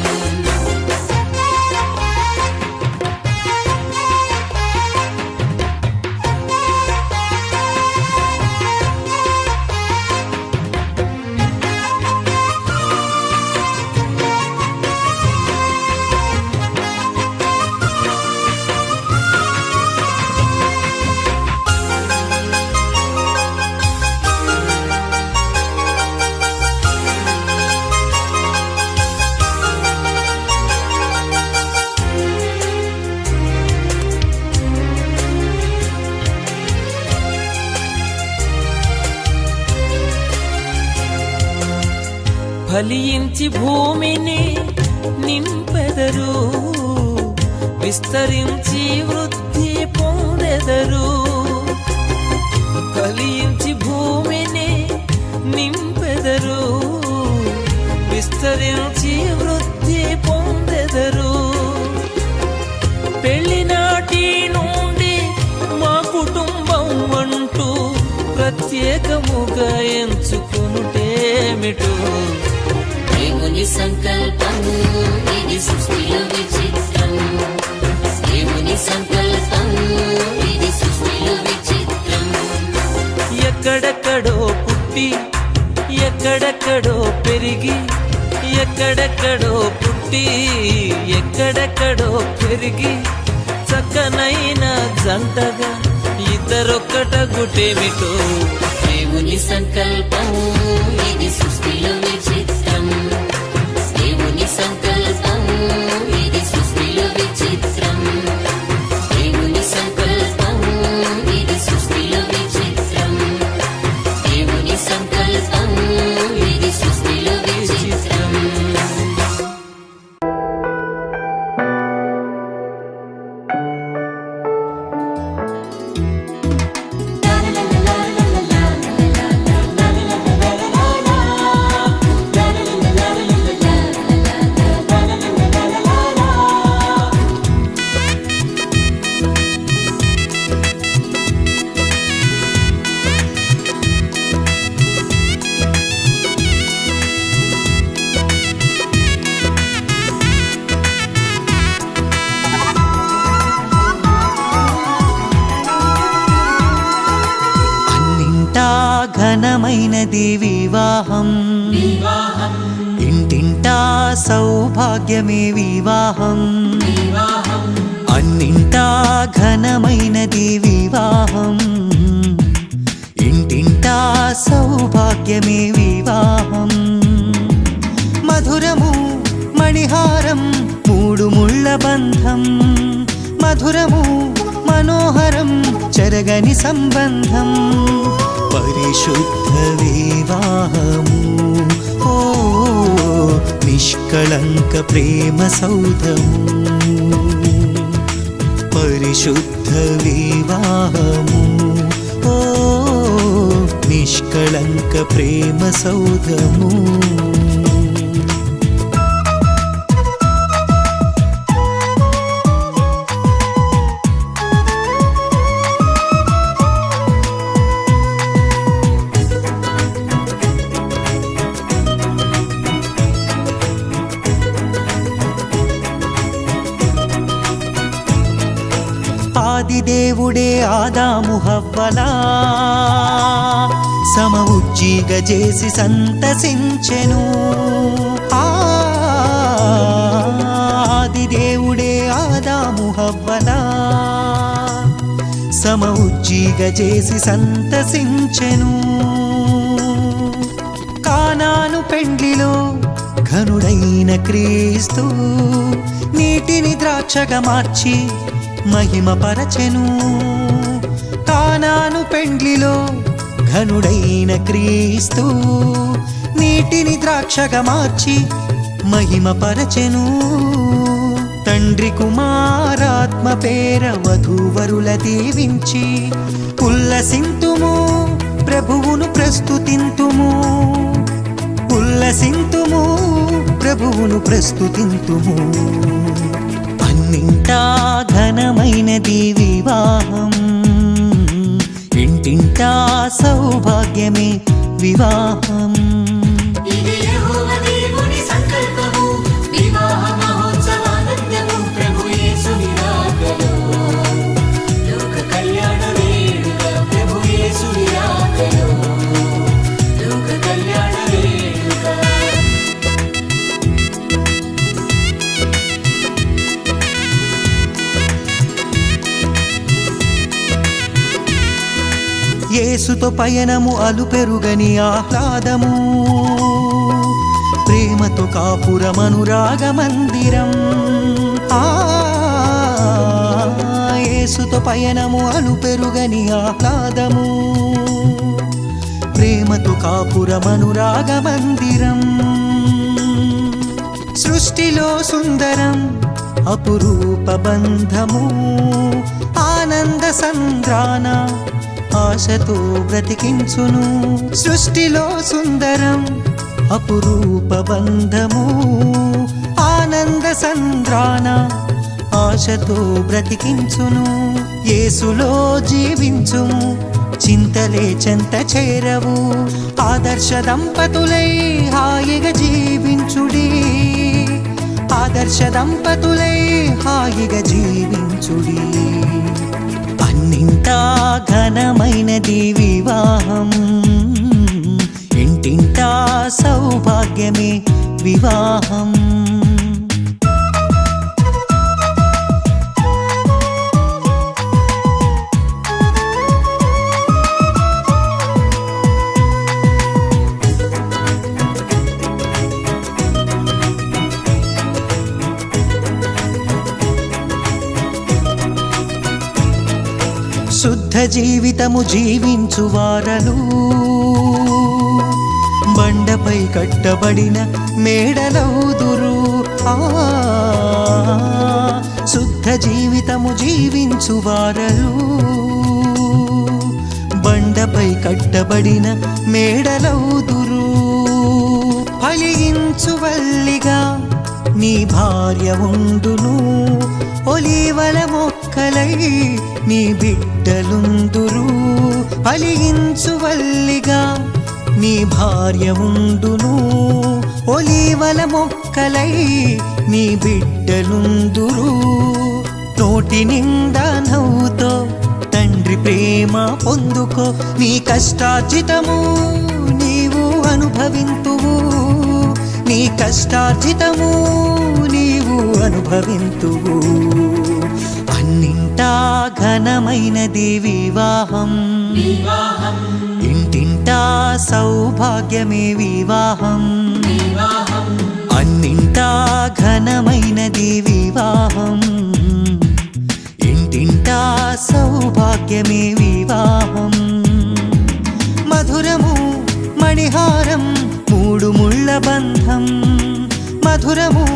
ఫలించి భూమిని నింపెదరు, విస్తరించి వృద్ధి పొందెదరు. ఫలించి భూమిని నింపెదరు, విస్తరించి వృద్ధి పొందెదరు. పెళ్లినాటి నుండి మా కుటుంబం అంటూ ప్రత్యేకముగా ఎంచుకొనుటేమిటో. దేవుని సంకల్పం ఇది సృష్టిలో విచిత్రం, దేవుని సంకల్పం ఇది సృష్టిలో విచిత్రం. ఎక్కడెక్కడో పుట్టి ఎక్కడెక్కడో పెరిగి, ఎక్కడెక్కడో పుట్టి ఎక్కడెక్కడో పెరిగి, చక్కనైన జంటగా ఇద్దరొక్కటగుటేమిటో. దేవుని సంకల్పం ఇది సృష్టిలో విచిత్రం, దేవుని సంకల్పం ఇది సృష్టిలో విచిత్రం, దేవుని సంకల్పం ఇది సృష్టిలో విచిత్రం, దేవుని సంకల్పం ఇది సృష్టిలో విచిత్రం. La la la la la la la la la la la la la la la. ఘనమైనది వివాహం, ఇంటింటా సౌభాగ్యమే వివాహం, అన్నింటా ఘనమైనది వివాహం, ఇంటింటా సౌభాగ్యమే వివాహం. మధురము మణిహారం మూడు ముళ్ళ బంధం, మధురము మనోహరం చెరగని సంబంధం, పరిశుద్ధ వివాహము ఓ నిష్కళంక ప్రేమ సౌధము, పరిశుద్ధ వివాహము ఓ నిష్కళంక ప్రేమ సౌధము. ఆదిదేవుడే ఆదాము హవ్వలా సమ ఉజ్జీగ చేసి సంతసించెను, ఆదిదేవుడే ఆదాము హవ్వలా సమ ఉజ్జీగ చేసి సంతసించెను. కానాను పెండ్లిలో ఘనుడైన క్రీస్తు నీటిని ద్రాక్షగా మార్చి మహిమ పరచెను, కానాను పెండ్లిలో ఘనుడైన క్రీస్తు నీటిని ద్రాక్షగా మార్చి మహిమ పరచెను. తండ్రి కుమారాత్మ పేర వధూవరుల దీవించి ఉల్లసింతుము ప్రభువును ప్రస్తుతింతుము, ఉల్లసింతుము ప్రభువును ప్రస్తుతింతుము. అన్నింటా ఘనమైనది వివాహం, ఇంటింటా సౌభాగ్యమే వివాహం. ఇది యెహోవా దేవుని సంకల్పము, వివాహ మహోత్సవానందము ప్రభు యేసుని రాకలో, లోక కళ్యాణ వేడుక ప్రభు యేసుని రాకలో, లోక కళ్యాణ వేడుక. యేసుతో పయనము అలుపెరుగని ఆహ్లాదము, ప్రేమతో కాపురమనురాగ మందిరం, యేసుతో పయనము అలుపెరుగని ఆహ్లాదము, ప్రేమతో కాపురమనురాగ మందిరం. సృష్టిలో సుందరం అపురూప బంధము, ఆనంద సంద్రాన ఆశతో బ్రతికించును. సృష్టిలో సుందరం అపురూప బంధము, ఆనంద సంద్రాన ఆశతో బ్రతికించును. యేసులో జీవించుము చింతలే చెంత చేరవు, ఆదర్శ దంపతులై హాయిగా జీవించుడి, ఆదర్శ దంపతులై హాయిగా జీవించుడి. అన్నింటా ఘనమైనది వివాహం, ఇంటింటా సౌభాగ్యమే వివాహం. శుద్ధ జీవితము జీవించు వారలు బండపై కట్టబడిన మేడలౌదురు. శుద్ధ జీవితము జీవించు వారలు బండపై కట్టబడిన మేడలౌదురు. ఫలించు వల్లిగా నీ భార్య ఉండును, ఒలీవల మొక్కలై నీ బిడ్డలుందురు. ఫలించు వల్లిగా నీ భార్య ఉండును, ఒలీవల మొక్కలై నీ బిడ్డలుందురు. నోటి నిండా నవ్వుతో తండ్రి ప్రేమ పొందుకో. నీ కష్టార్జితము నీవు అనుభవింతువు, నీ కష్టార్జితము నీవు అనుభవింతువు. అన్నింటా ఘనమైనది వివాహం, ఇంటింటా సౌభాగ్యమే వివాహం. అన్నింటా ఘనమైనది వివాహం, ఇంటింటా సౌభాగ్యమే వివాహం. మధురము మణిహారం మూడు ముళ్ళ బంధం, మధురము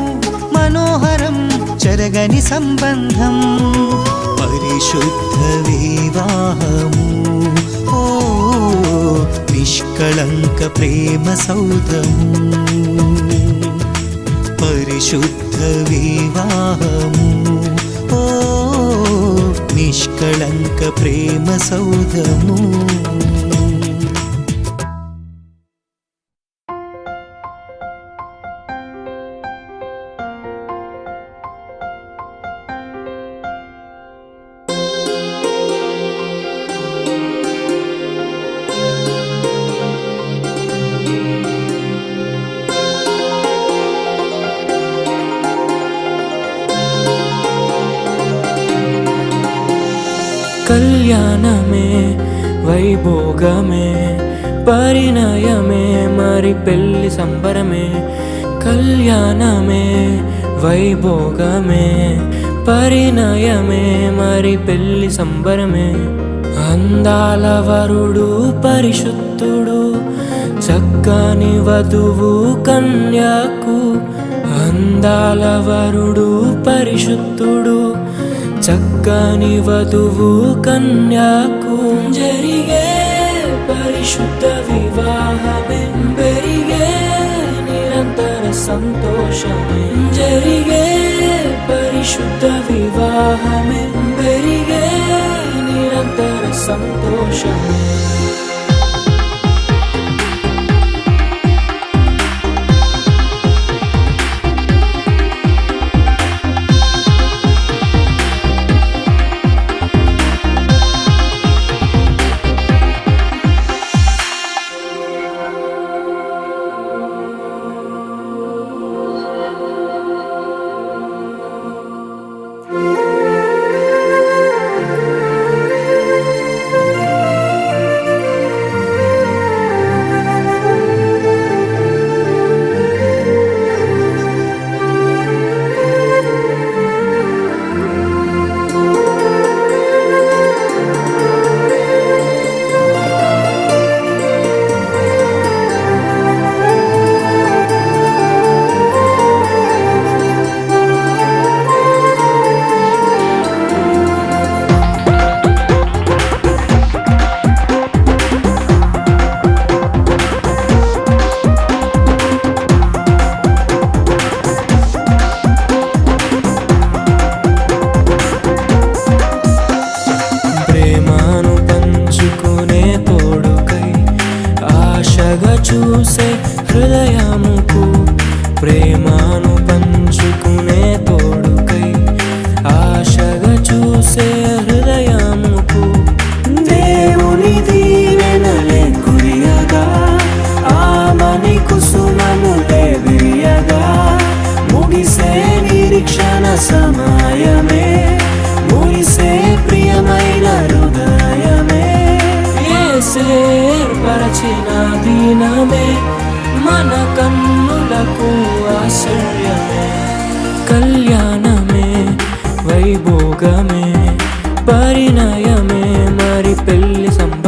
మనోహరం చెరగని సంబంధం. పరిశుద్ధ వివాహము ఓ నిష్కళంక ప్రేమ సౌధము. పరిశుద్ధ వివాహము ఓ నిష్కళంక ప్రేమ సౌధము. కళ్యాణమే వైభోగమే పరిణయమే మరి పెళ్లి సంబరమే. కళ్యాణమే వైభోగమే పరిణయమే మరి పెళ్లి సంబరమే. అందాల వరుడు పరిశుద్ధుడు చక్కని వధువు కన్యకు. అందాల వరుడు పరిశుద్ధుడు చక్కని వధువు కన్యకు. జరిగే పరిశుద్ధ వివాహమే పెరిగే నిరంతర సంతోషమే. జరిగే పరిశుద్ధ వివాహమే పెరిగే నిరంతర సంతోషమే. చూసే హృదయముకు ప్రేమను పంచుకునే తోడుకై ఆశగా చూసే హృదయముకు దేవుని దీవెనలే కురియగా ఆమని కుసుమములే విరియగా ముగిసే నిరీక్షణ సమయమే ముగిసే ప్రియమైన హృదయమే ఏర్పరచిన దినమే మన కన్నులకు ఆశ్చర్యమే కళ్యాణమే వైభోగమే పరిణయమే మరి పెళ్లి సంబ